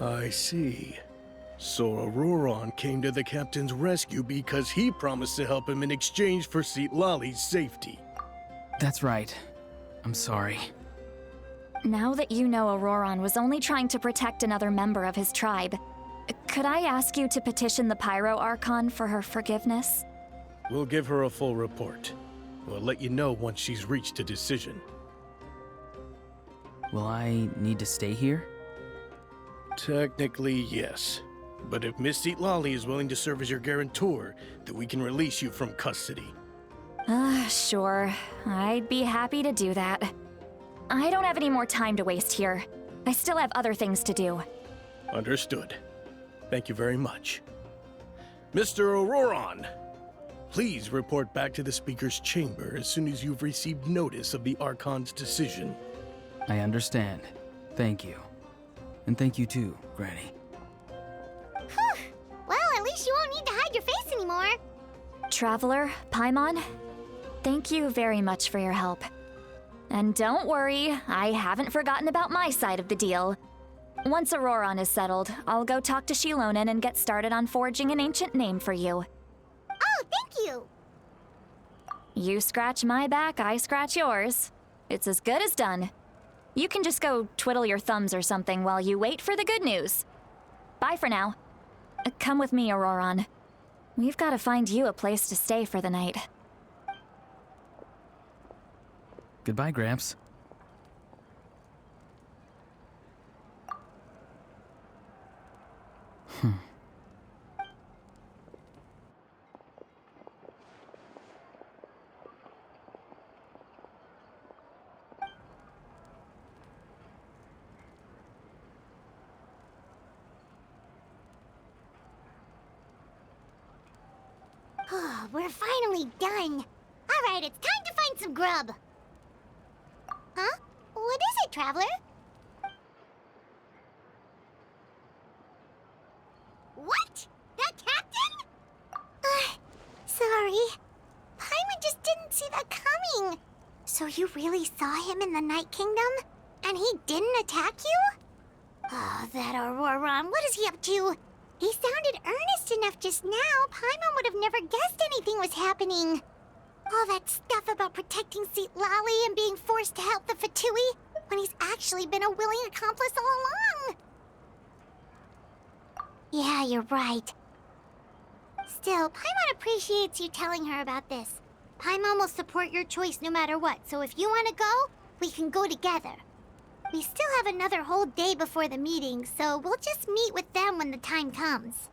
I see. So Auroron came to the captain's rescue because he promised to help him in exchange for Citlali's safety. That's right. I'm sorry. Now that you know Auroron was only trying to protect another member of his tribe, could I ask you to petition the Pyro Archon for her forgiveness? We'll give her a full report. We'll let you know once she's reached a decision. Will I need to stay here? Technically, yes. But if Miss Citlali is willing to serve as your guarantor, then we can release you from custody. Sure. I'd be happy to do that. I don't have any more time to waste here. I still have other things to do. Understood. Thank you very much. Mr. Auroron, please report back to the Speaker's chamber as soon as you've received notice of the Archon's decision. I understand. Thank you. And thank you too, Granny. Whew. Well, at least you won't need to hide your face anymore. Traveler, Paimon, thank you very much for your help. And don't worry, I haven't forgotten about my side of the deal. Once Auroron is settled, I'll go talk to Shilonen and get started on forging an ancient name for you. Oh, thank you. You scratch my back, I scratch yours. It's as good as done. You can just go twiddle your thumbs or something while you wait for the good news. Bye for now. Come with me, Auroron. We've got to find you a place to stay for the night. Goodbye, Gramps. Oh, we're finally done. All right, it's time to find some grub. Huh? What is it, Traveler? What? That captain? Sorry. Paimon just didn't see that coming. So you really saw him in the Night Kingdom? And he didn't attack you? Oh, that Auroron, what is he up to? He sounded earnest enough just now. Paimon would have never guessed anything was happening. All that stuff about protecting Citlali and being forced to help the Fatui, when he's actually been a willing accomplice all along. Yeah, you're right. Still, Paimon appreciates you telling her about this. Paimon will support your choice no matter what, so if you want to go, we can go together. We still have another whole day before the meeting, so we'll just meet with them when the time comes.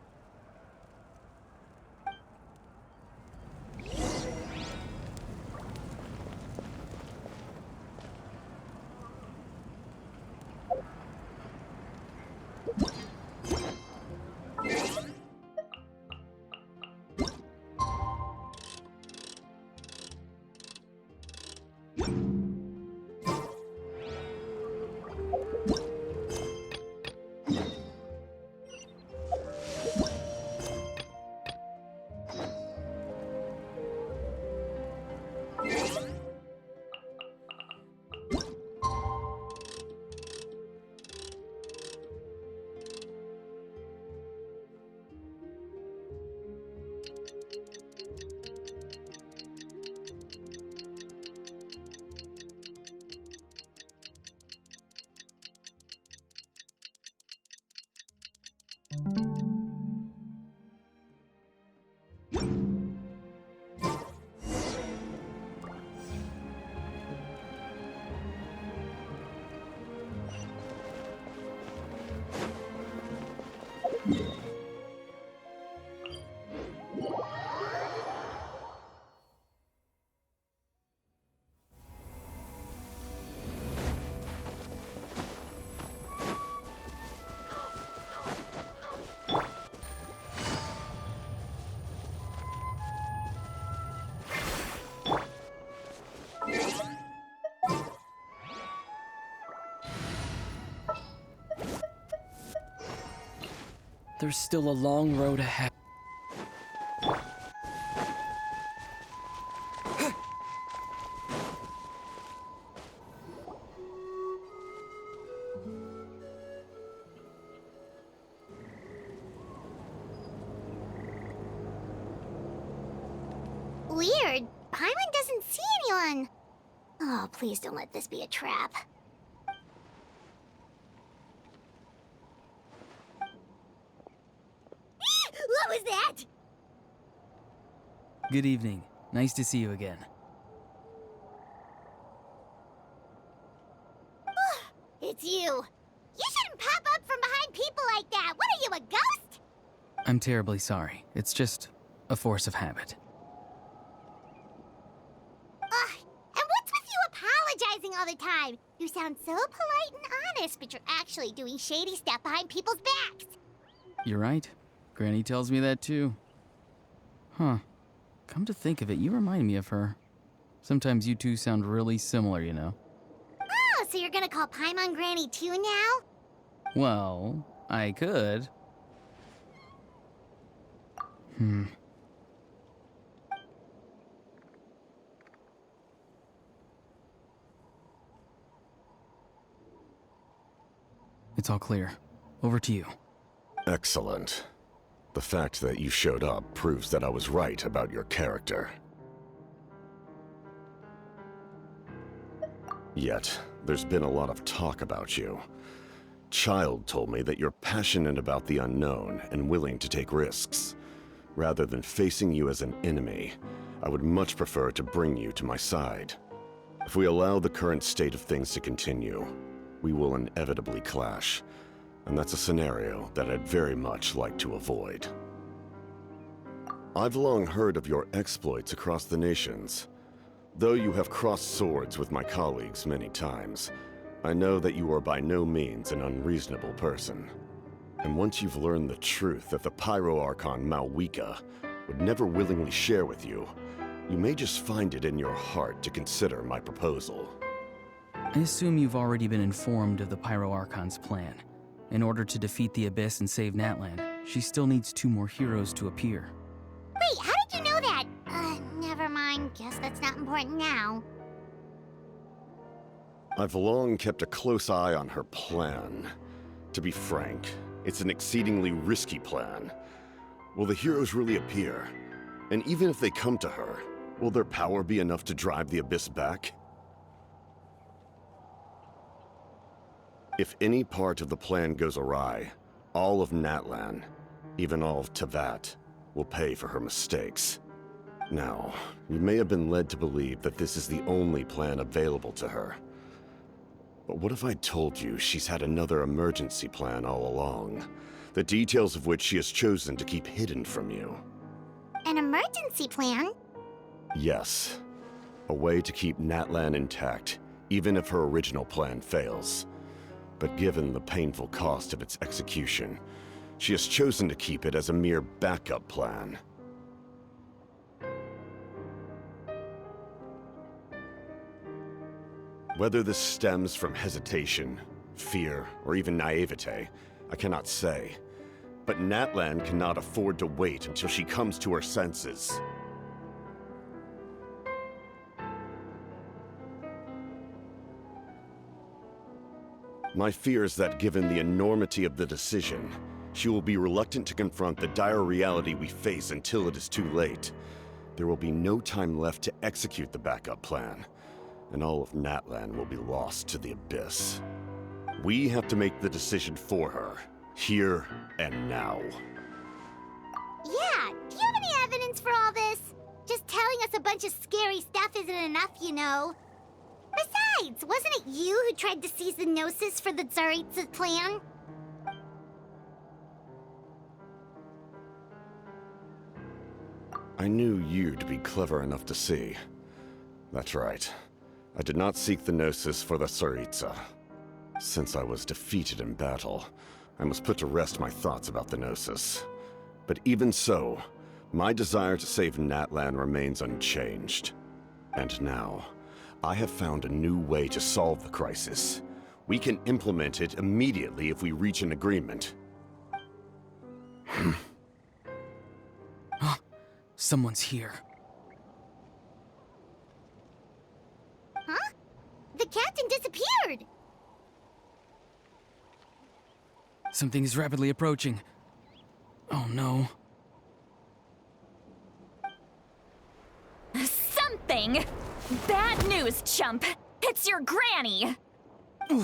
There's still a long road ahead. doesn't see anyone. Oh, please don't let this be a trap. What was that? Good evening. Nice to see you again. It's you. You shouldn't pop up from behind people like that. What are you, a ghost? I'm terribly sorry. It's just a force of habit. And what's with you apologizing all the time? You sound so polite and honest, but you're actually doing shady stuff behind people's backs. You're right. Granny tells me that too. Huh. Come to think of it, you remind me of her. Sometimes you two sound really similar, you know. Oh, so you're gonna call Paimon Granny too now? Well, I could. It's all clear. Over to you. Excellent. The fact that you showed up proves that I was right about your character. Yet, there's been a lot of talk about you. Child told me that you're passionate about the unknown and willing to take risks. Rather than facing you as an enemy, I would much prefer to bring you to my side. If we allow the current state of things to continue, we will inevitably clash, and that's a scenario that I'd very much like to avoid. I've long heard of your exploits across the nations. Though you have crossed swords with my colleagues many times, I know that you are by no means an unreasonable person. And once you've learned the truth that the Pyro Archon Malwika would never willingly share with you, you may just find it in your heart to consider my proposal. I assume you've already been informed of the Pyro Archon's plan. In order to defeat the Abyss and save Natlan, she still needs 2 more heroes to appear. Wait, how did you know that? Never mind. Guess that's not important now. I've long kept a close eye on her plan. To be frank, it's an exceedingly risky plan. Will the heroes really appear? And even if they come to her, will their power be enough to drive the Abyss back? If any part of the plan goes awry, all of Natlan, even all of Teyvat, will pay for her mistakes. Now, you may have been led to believe that this is the only plan available to her. But what if I told you she's had another emergency plan all along, the details of which she has chosen to keep hidden from you? An emergency plan? Yes. A way to keep Natlan intact, even if her original plan fails. But given the painful cost of its execution, she has chosen to keep it as a mere backup plan. Whether this stems from hesitation, fear, or even naivete, I cannot say. But Natlan cannot afford to wait until she comes to her senses. My fear is that given the enormity of the decision, she will be reluctant to confront the dire reality we face until it is too late. There will be no time left to execute the backup plan, and all of Natlan will be lost to the Abyss. We have to make the decision for her, here and now. Yeah, do you have any evidence for all this? Just telling us a bunch of scary stuff isn't enough, you know. Besides, wasn't it you who tried to seize the Gnosis for the Tsaritsa's plan? I knew you to be clever enough to see. That's right. I did not seek the Gnosis for the Tsaritsa. Since I was defeated in battle, I must put to rest my thoughts about the Gnosis. But even so, my desire to save Natlan remains unchanged. And now, I have found a new way to solve the crisis. We can implement it immediately if we reach an agreement. Someone's here. Huh? The captain disappeared! Something is rapidly approaching. Oh no. Something? Bad news, chump. It's your granny. See,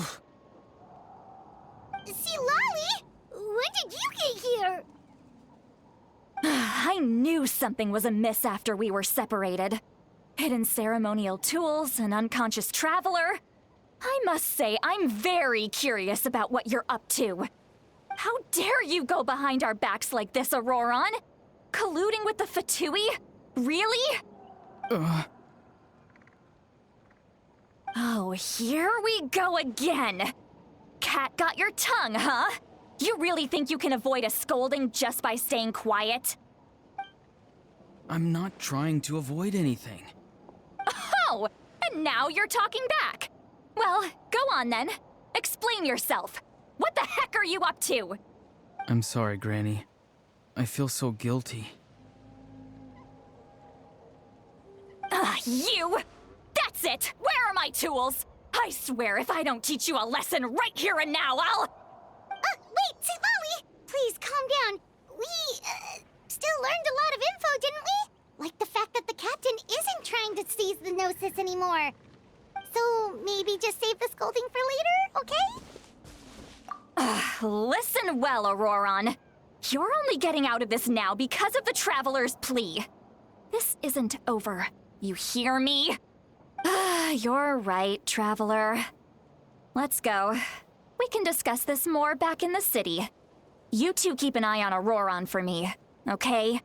Lolly? When did you get here? I knew something was amiss after we were separated. Hidden ceremonial tools, an unconscious traveler. I must say, I'm very curious about what you're up to. How dare you go behind our backs like this, Auroron? Colluding with the Fatui? Really? Oh, here we go again. Cat got your tongue, huh? You really think you can avoid a scolding just by staying quiet? I'm not trying to avoid anything. Oh, and now you're talking back. Well, go on then. Explain yourself. What the heck are you up to? I'm sorry, Granny. I feel so guilty. You! That's it! Where are my tools? I swear if I don't teach you a lesson right here and now, I'll... Wait, see, Lolly! Please, calm down. We, still learned a lot of info, didn't we? Like the fact that the captain isn't trying to seize the Gnosis anymore. So, maybe just save the scolding for later, okay? Listen well, Auroron. You're only getting out of this now because of the Traveler's plea. This isn't over. You hear me? You're right, Traveler. Let's go. We can discuss this more back in the city. You two keep an eye on Auroron for me, okay?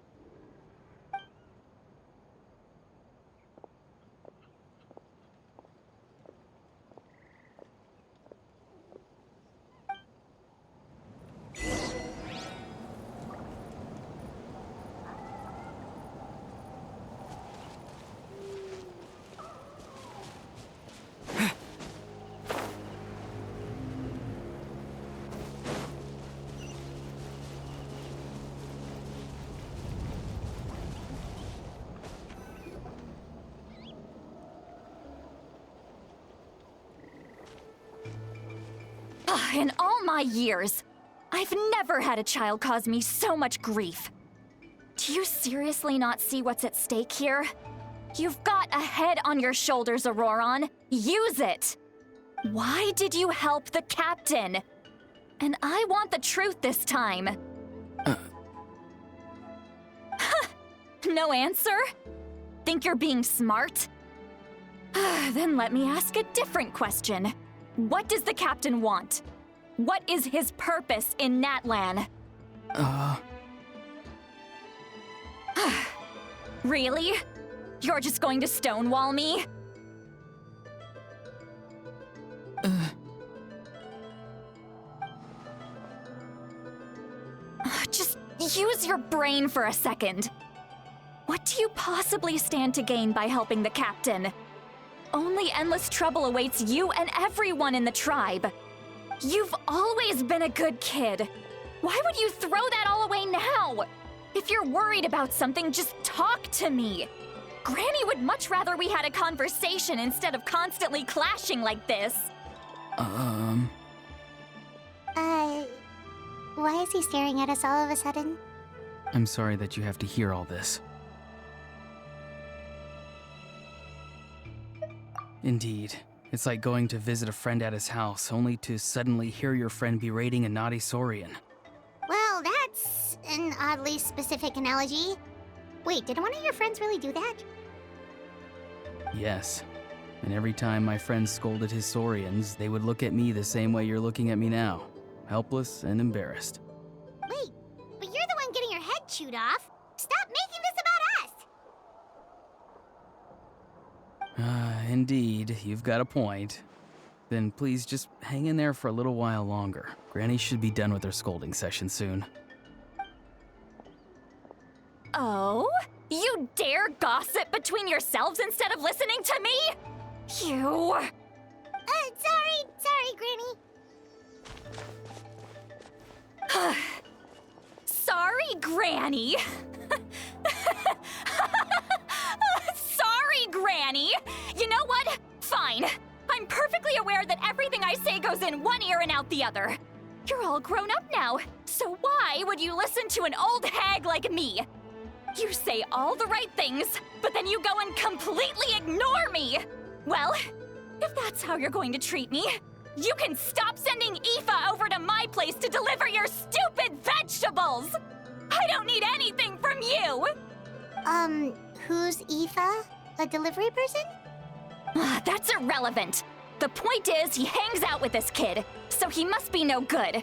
In all my years, I've never had a child cause me so much grief. Do you seriously not see what's at stake here? You've got a head on your shoulders, Auroron. Use it! Why did you help the captain? And I want the truth this time. No answer? Think you're being smart? Then let me ask a different question. What does the captain want? What is his purpose in Natlan? Really? You're just going to stonewall me? Just use your brain for a second. What do you possibly stand to gain by helping the captain? Only endless trouble awaits you and everyone in the tribe. You've always been a good kid. Why would you throw that all away now? If you're worried about something, just talk to me. Granny would much rather we had a conversation instead of constantly clashing like this. Why is he staring at us all of a sudden? I'm sorry that you have to hear all this. Indeed. It's like going to visit a friend at his house, only to suddenly hear your friend berating a naughty Saurian. Well, that's an oddly specific analogy. Wait, did one of your friends really do that? Yes. And every time my friend scolded his Saurians, they would look at me the same way you're looking at me now. Helpless and embarrassed. Wait, but you're the one getting your head chewed off. Stop making this about us! Indeed, you've got a point. Then please just hang in there for a little while longer. Granny should be done with her scolding session soon. Oh? You dare gossip between yourselves instead of listening to me? You... Sorry, Granny. Sorry, Granny. Sorry, Granny. You know what? Fine. I'm perfectly aware that everything I say goes in one ear and out the other. You're all grown up now, so why would you listen to an old hag like me? You say all the right things, but then you go and completely ignore me! Well, if that's how you're going to treat me, you can stop sending Aoife over to my place to deliver your stupid vegetables! I don't need anything from you! Who's Aoife? A delivery person? That's irrelevant. The point is, he hangs out with this kid, so he must be no good.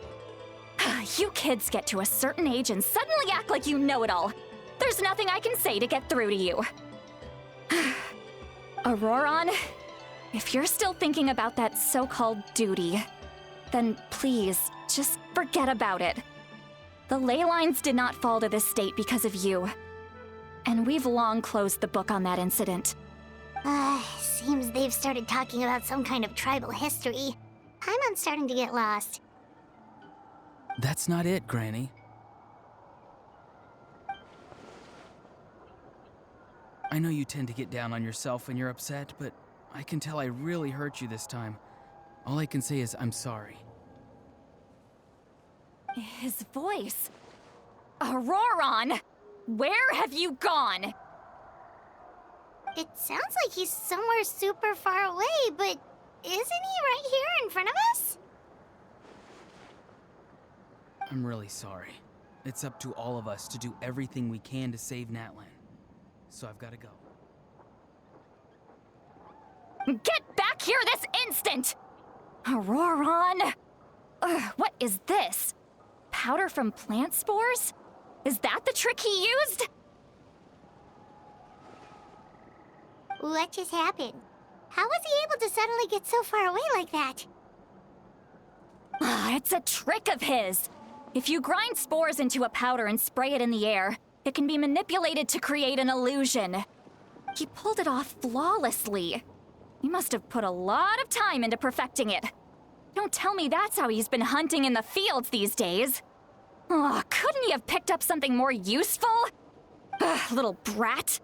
You kids get to a certain age and suddenly act like you know it all. There's nothing I can say to get through to you. Auroron, if you're still thinking about that so-called duty, then please, just forget about it. The ley lines did not fall to this state because of you. And we've long closed the book on that incident. Seems they've started talking about some kind of tribal history. I'm starting to get lost. That's not it, Granny. I know you tend to get down on yourself when you're upset, but I can tell I really hurt you this time. All I can say is I'm sorry. His voice. Auroron! Where have you gone? It sounds like he's somewhere super far away, but isn't he right here in front of us? I'm really sorry. It's up to all of us to do everything we can to save Natlan. So I've got to go. Get back here this instant! Auroron! What is this? Powder from plant spores? Is that the trick he used? What just happened? How was he able to suddenly get so far away like that? It's a trick of his. If you grind spores into a powder and spray it in the air, it can be manipulated to create an illusion. He pulled it off flawlessly. He must have put a lot of time into perfecting it. Don't tell me that's how he's been hunting in the fields these days. Couldn't he have picked up something more useful? Little brat.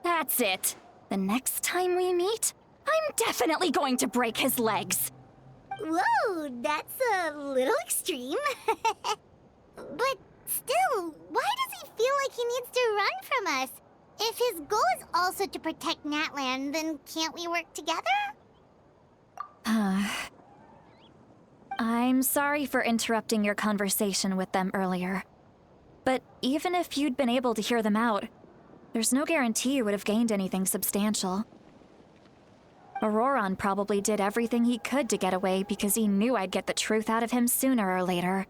That's it. The next time we meet, I'm definitely going to break his legs. Whoa, that's a little extreme. But still, why does he feel like he needs to run from us? If his goal is also to protect Natlan, then can't we work together? I'm sorry for interrupting your conversation with them earlier. But even if you'd been able to hear them out, there's no guarantee you would have gained anything substantial. Auroron probably did everything he could to get away because he knew I'd get the truth out of him sooner or later.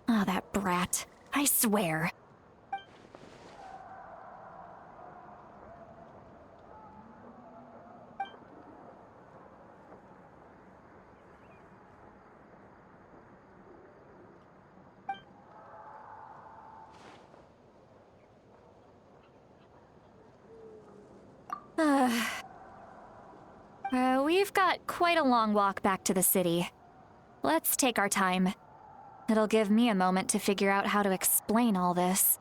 That brat. I swear. We've got quite a long walk back to the city. Let's take our time. It'll give me a moment to figure out how to explain all this.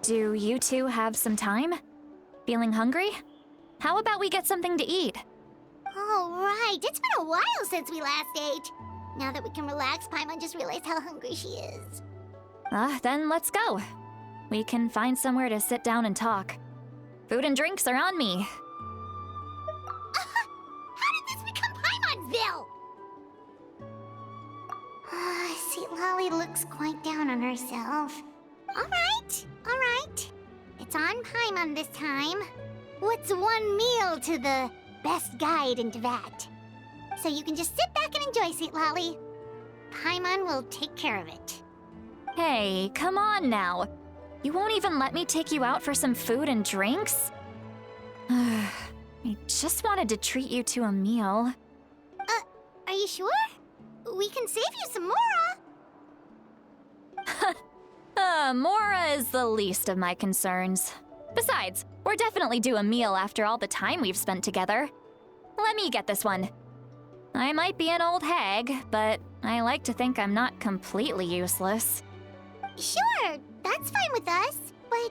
Do you two have some time? Feeling hungry? How about we get something to eat? All right, it's been a while since we last ate. Now that we can relax, Paimon just realized how hungry she is. Then let's go. We can find somewhere to sit down and talk. Food and drinks are on me. How did this become Paimonville? Sweet Lolly looks quite down on herself. All right. It's on Paimon this time. What's one meal to the best guide into that? So you can just sit back and enjoy, Sweet Lolly. Paimon will take care of it. Hey, come on now. You won't even let me take you out for some food and drinks? I just wanted to treat you to a meal. Are you sure? We can save you some Mora. Mora is the least of my concerns. Besides, we're definitely due a meal after all the time we've spent together. Let me get this one. I might be an old hag, but I like to think I'm not completely useless. Sure, that's fine with us. But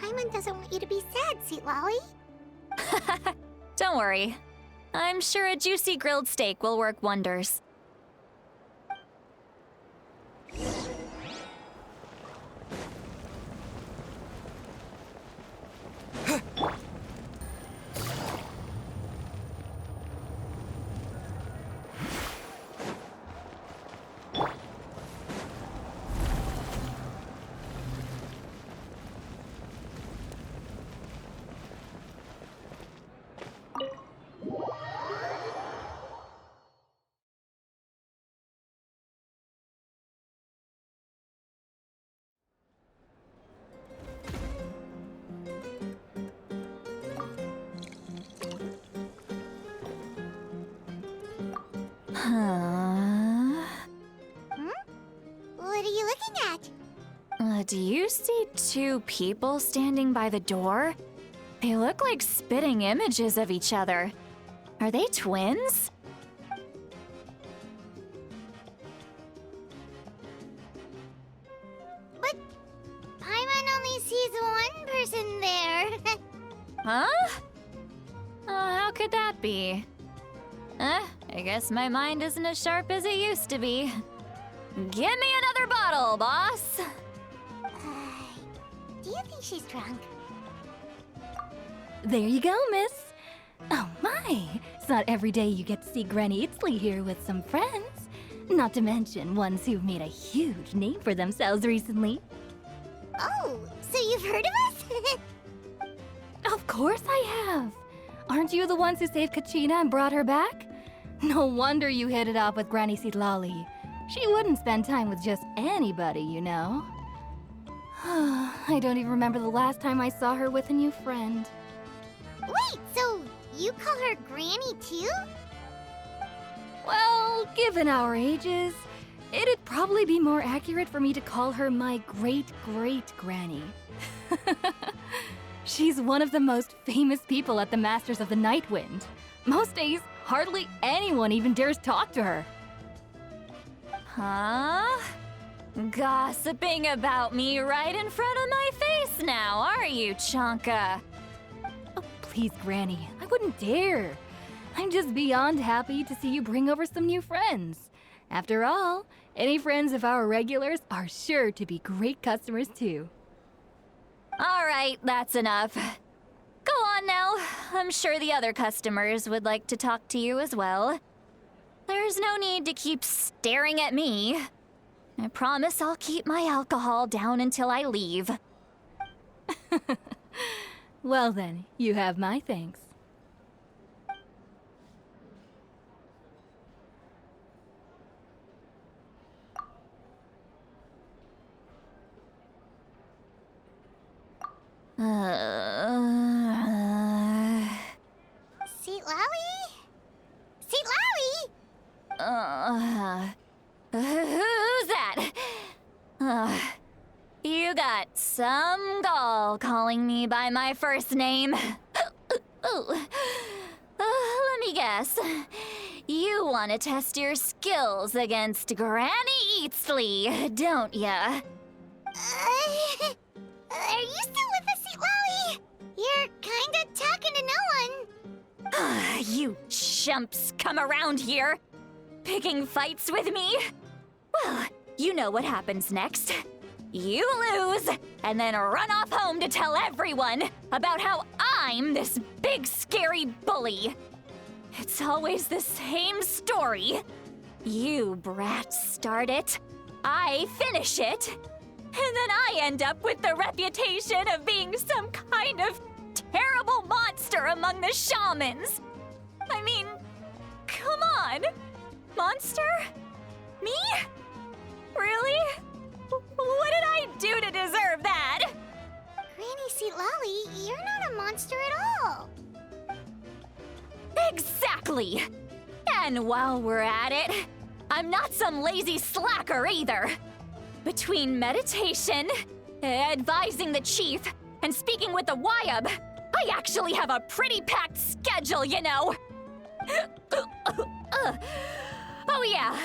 Paimon doesn't want you to be sad, Sweet Lolly. Don't worry. I'm sure a juicy grilled steak will work wonders. What are you looking at? Do you see two people standing by the door? They look like spitting images of each other. Are they twins? But Paimon only sees one person there. Huh? How could that be? I guess my mind isn't as sharp as it used to be. Give me another bottle, boss! Do you think she's drunk? There you go, miss. Oh my, it's not every day you get to see Granny Itzley here with some friends. Not to mention ones who've made a huge name for themselves recently. Oh, so you've heard of us? Of course I have. Aren't you the ones who saved Kachina and brought her back? No wonder you hit it off with Granny Sitlali. She wouldn't spend time with just anybody, you know. I don't even remember the last time I saw her with a new friend. Wait, so you call her Granny too? Well, given our ages, it'd probably be more accurate for me to call her my great-great-granny. She's one of the most famous people at the Masters of the Night Wind. Most days, hardly anyone even dares talk to her. Huh? Gossiping about me right in front of my face now, are you, Chonka? Oh, please, Granny, I wouldn't dare. I'm just beyond happy to see you bring over some new friends. After all, any friends of our regulars are sure to be great customers too. All right, that's enough. Go on now. I'm sure the other customers would like to talk to you as well. There's no need to keep staring at me. I promise I'll keep my alcohol down until I leave. Well then, you have my thanks. Sweet Lolly? Sweet Lolly? Who's that? You got some gall calling me by my first name. Let me guess. You want to test your skills against Granny Eatsley, don't ya? Are you still with us, Sweet Lolly? You're kinda talking to no one. You chumps come around here, picking fights with me? Well, you know what happens next. You lose, and then run off home to tell everyone about how I'm this big scary bully. It's always the same story. You brats start it, I finish it, and then I end up with the reputation of being some kind of terrible monster among the shamans. I mean, come on. Monster? Me? Really? What did I do to deserve that? Granny Seatlali, you're not a monster at all. Exactly! And while we're at it, I'm not some lazy slacker either. Between meditation, advising the chief, and speaking with the Wyab, I actually have a pretty packed schedule, you know. Oh yeah,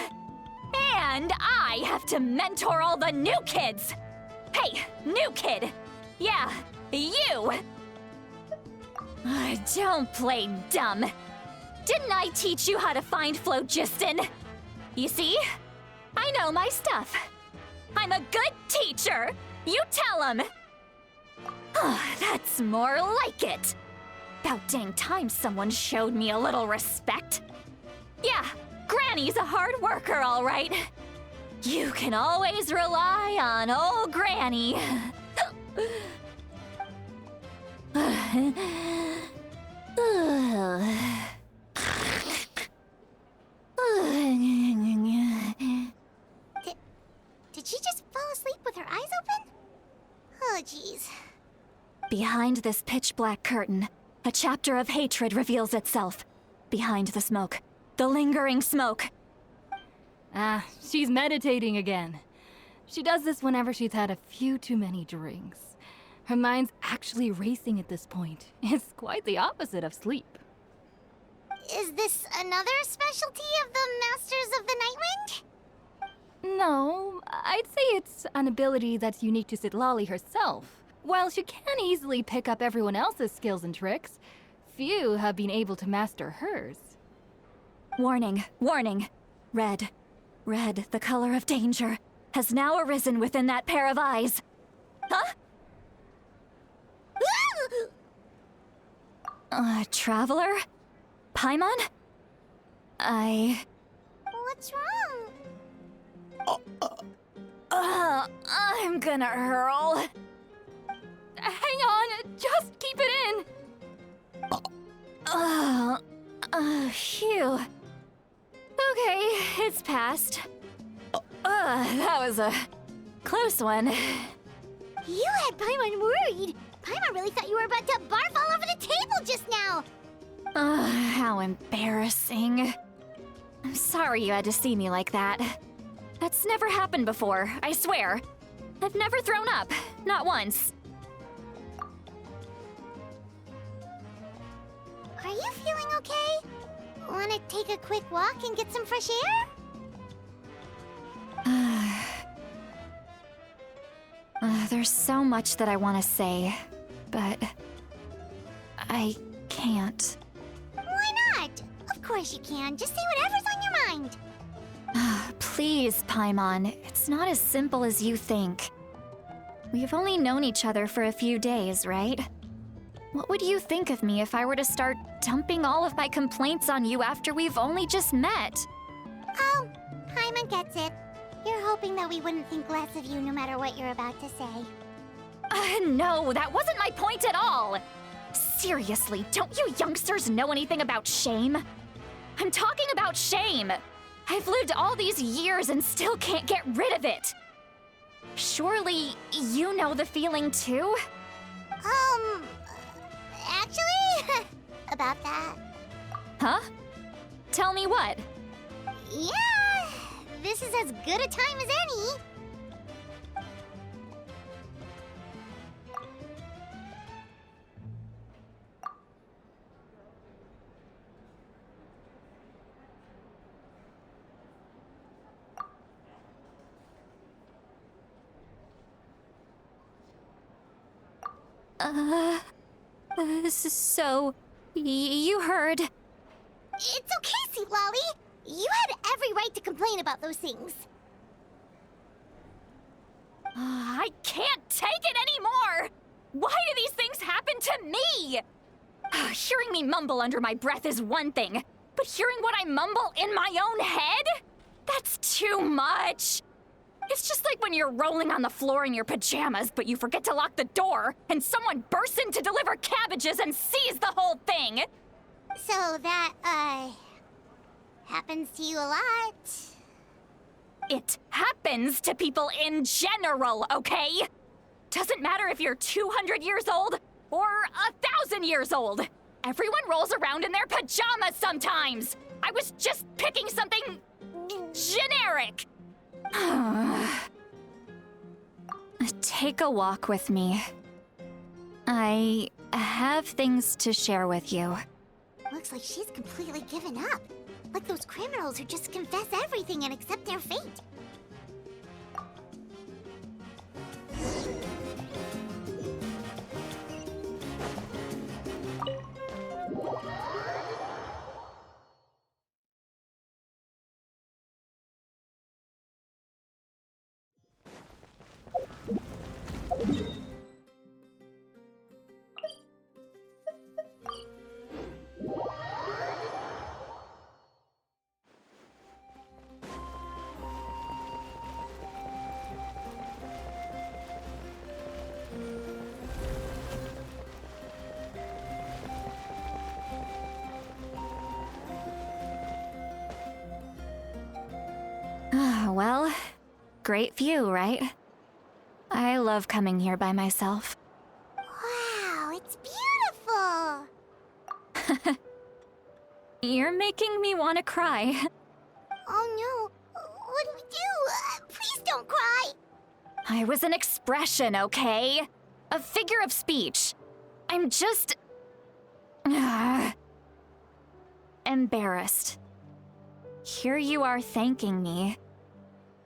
and I have to mentor all the new kids. Hey, new kid. Yeah, you. Don't play dumb. Didn't I teach you how to find phlogiston? You see? I know my stuff. I'm a good teacher. You tell him. That's more like it. About dang time someone showed me a little respect. Yeah, Granny's a hard worker, all right. You can always rely on old Granny. Did she just fall asleep with her eyes open? Oh, jeez. Behind this pitch-black curtain, a chapter of hatred reveals itself. Behind the smoke. The lingering smoke. Ah, she's meditating again. She does this whenever she's had a few too many drinks. Her mind's actually racing at this point. It's quite the opposite of sleep. Is this another specialty of the Masters of the Nightwind? No, I'd say it's an ability that's unique to Sitlali herself. While she can easily pick up everyone else's skills and tricks, few have been able to master hers. Warning, warning. Red. Red, the color of danger, has now arisen within that pair of eyes. Huh? Traveler? Paimon? What's wrong? I'm gonna hurl. Hang on, just keep it in! Phew. Okay, it's passed. That was a close one. You had Paimon worried. Paimon really thought you were about to barf all over the table just now. How embarrassing. I'm sorry you had to see me like that. That's never happened before, I swear. I've never thrown up, not once. Are you feeling okay? Want to take a quick walk and get some fresh air? There's so much that I want to say, but I can't. Why not? Of course you can. Just say whatever's on your mind. Please, Paimon, it's not as simple as you think. We've only known each other for a few days, right? What would you think of me if I were to start dumping all of my complaints on you after we've only just met? Oh, Paimon gets it. You're hoping that we wouldn't think less of you no matter what you're about to say. No, that wasn't my point at all! Seriously, don't you youngsters know anything about shame? I'm talking about shame! I've lived all these years and still can't get rid of it! Surely, you know the feeling too? Actually, about that. Huh? Tell me what? Yeah, this is as good a time as any. So, you heard... It's okay, Seatlali. You had every right to complain about those things. I can't take it anymore! Why do these things happen to me? Hearing me mumble under my breath is one thing, but hearing what I mumble in my own head? That's too much! It's just like when you're rolling on the floor in your pajamas, but you forget to lock the door, and someone bursts in to deliver cabbages and sees the whole thing! So that, happens to you a lot. It happens to people in general, okay? Doesn't matter if you're 200 years old or 1,000 years old. Everyone rolls around in their pajamas sometimes. I was just picking something generic. Take a walk with me. I have things to share with you. Looks like she's completely given up. Like those criminals who just confess everything and accept their fate. Well, great view, right? I love coming here by myself. Wow, it's beautiful! You're making me want to cry. Oh no, what do we do? Please don't cry! I was an expression, okay? A figure of speech. I'm just... embarrassed. Here you are thanking me.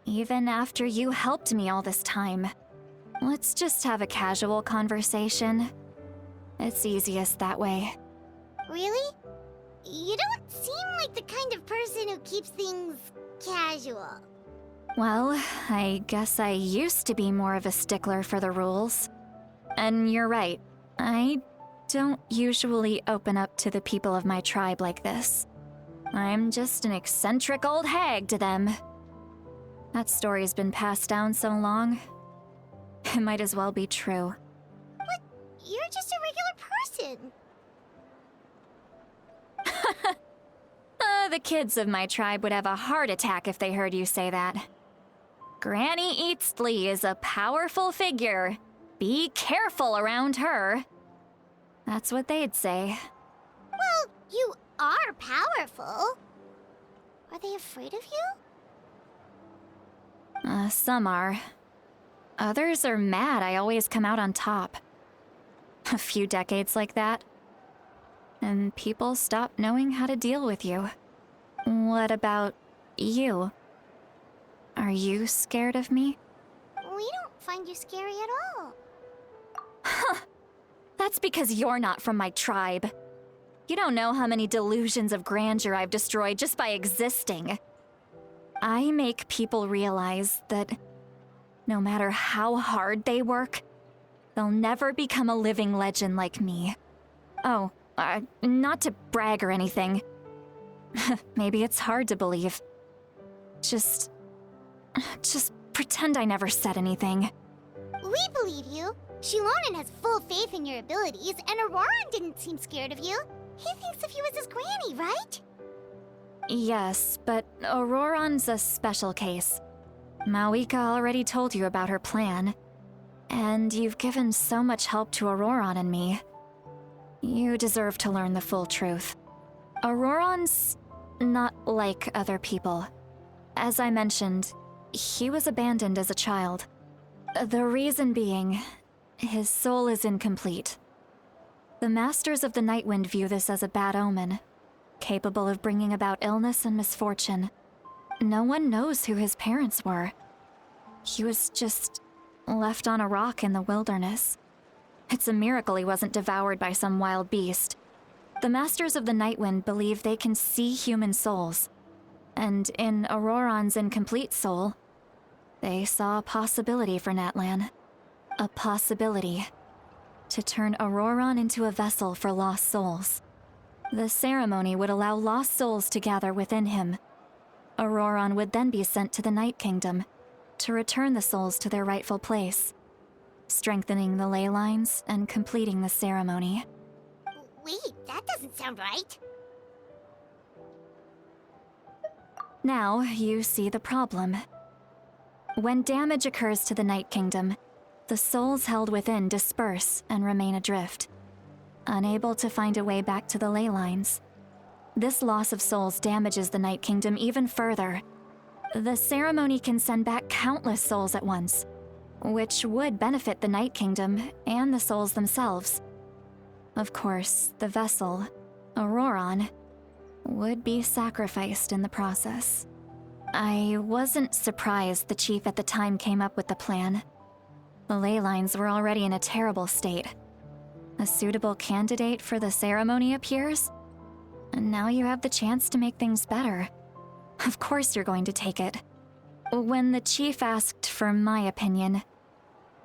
Even after you helped me all this time. Let's just have a casual conversation. It's easiest that way. Really? You don't seem like the kind of person who keeps things casual. Well, I guess I used to be more of a stickler for the rules. And you're right, I don't usually open up to the people of my tribe like this. I'm just an eccentric old hag to them. That story's been passed down so long, it might as well be true. But you're just a regular person. The kids of my tribe would have a heart attack if they heard you say that. Granny Eastley is a powerful figure. Be careful around her. That's what they'd say. Well, you are powerful. Are they afraid of you? Some are. Others are mad I always come out on top. A few decades like that, and people stop knowing how to deal with you. What about you? Are you scared of me? We don't find you scary at all. That's because you're not from my tribe. You don't know how many delusions of grandeur I've destroyed just by existing. I make people realize that no matter how hard they work, they'll never become a living legend like me. Oh, not to brag or anything. Maybe it's hard to believe. Just pretend I never said anything. We believe you. Shilonen has full faith in your abilities, and Auroran didn't seem scared of you. He thinks of you as his granny, right? Yes, but Auroran's a special case. Mawika already told you about her plan. And you've given so much help to Auroran and me. You deserve to learn the full truth. Auroran's not like other people. As I mentioned, he was abandoned as a child. The reason being, his soul is incomplete. The Masters of the Nightwind view this as a bad omen, capable of bringing about illness and misfortune. No one knows who his parents were. He was just left on a rock in the wilderness. It's a miracle he wasn't devoured by some wild beast. The Masters of the Nightwind believe they can see human souls. And in Auroran's incomplete soul, they saw a possibility for Natlan. A possibility to turn Auroran into a vessel for lost souls. The ceremony would allow lost souls to gather within him. Auroran would then be sent to the Night Kingdom to return the souls to their rightful place, strengthening the ley lines and completing the ceremony. Wait, that doesn't sound right. Now you see the problem. When damage occurs to the Night Kingdom, the souls held within disperse and remain adrift, unable to find a way back to the ley lines. This loss of souls damages the Night Kingdom even further. The ceremony can send back countless souls at once, which would benefit the Night Kingdom and the souls themselves. Of course, the vessel, Auroron, would be sacrificed in the process. I wasn't surprised the chief at the time came up with the plan. The ley lines were already in a terrible state. A suitable candidate for the ceremony appears, and now you have the chance to make things better. Of course you're going to take it. When the chief asked for my opinion,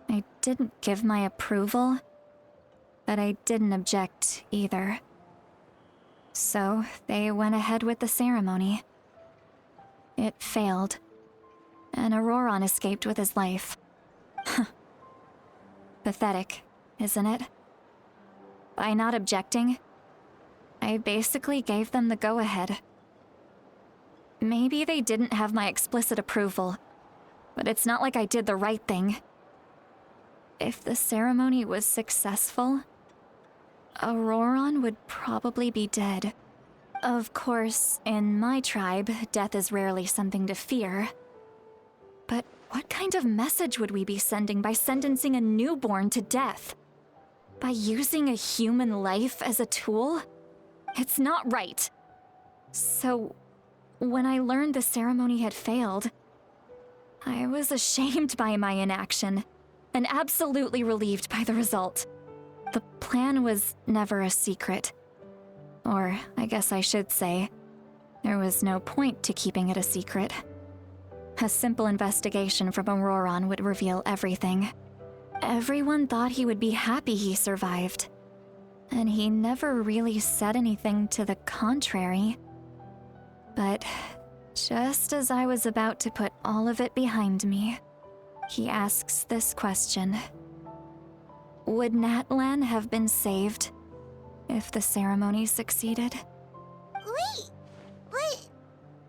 I didn't give my approval, but I didn't object either. So they went ahead with the ceremony. It failed, and Auroron escaped with his life. Pathetic, isn't it? By not objecting, I basically gave them the go-ahead. Maybe they didn't have my explicit approval, but it's not like I did the right thing. If the ceremony was successful, Auroron would probably be dead. Of course, in my tribe, death is rarely something to fear. But what kind of message would we be sending by sentencing a newborn to death? By using a human life as a tool? It's not right. So, when I learned the ceremony had failed, I was ashamed by my inaction, and absolutely relieved by the result. The plan was never a secret. Or, I guess I should say, there was no point to keeping it a secret. A simple investigation from Auroron would reveal everything. Everyone thought he would be happy he survived, and he never really said anything to the contrary. But just as I was about to put all of it behind me, he asks this question. Would Natlan have been saved if the ceremony succeeded? Wait, but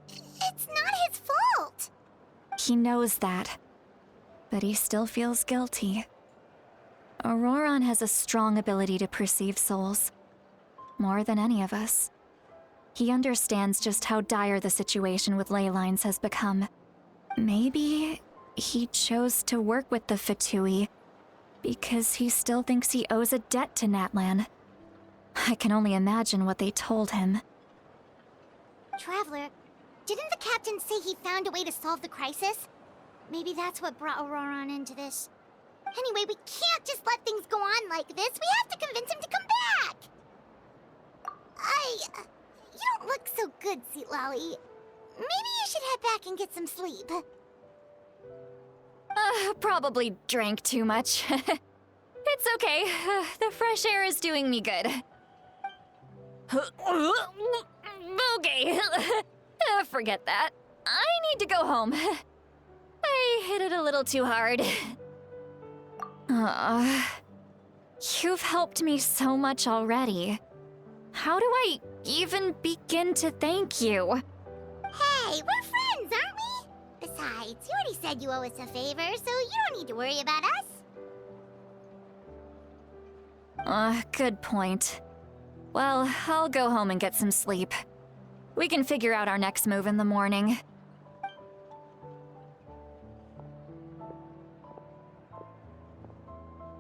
it's not his fault. He knows that, but he still feels guilty. Auroron has a strong ability to perceive souls, more than any of us. He understands just how dire the situation with ley lines has become. Maybe he chose to work with the Fatui because he still thinks he owes a debt to Natlan. I can only imagine what they told him. Traveler, didn't the captain say he found a way to solve the crisis? Maybe that's what brought Auroron into this. Anyway, we can't just let things go on like this. We have to convince him to come back! You don't look so good, Seatlolly. Maybe you should head back and get some sleep. Probably drank too much. It's okay. The fresh air is doing me good. Okay. Forget that. I need to go home. I hit it a little too hard. You've helped me so much already. How do I even begin to thank you? Hey, we're friends, aren't we? Besides, you already said you owe us a favor, so you don't need to worry about us. Good point. Well, I'll go home and get some sleep. We can figure out our next move in the morning.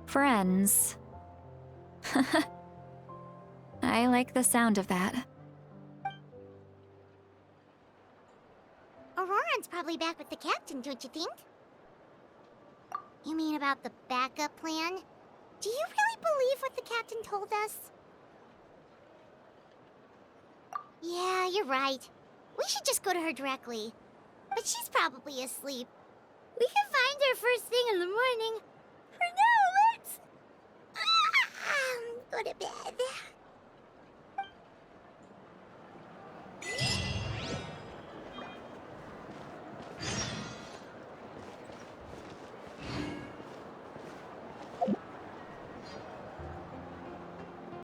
Friends. I like the sound of that. Auroron's probably back with the captain, don't you think? You mean about the backup plan? Do you really believe what the captain told us? Yeah, you're right. We should just go to her directly. But she's probably asleep. We can find her first thing in the morning. For now, let's... go to bed.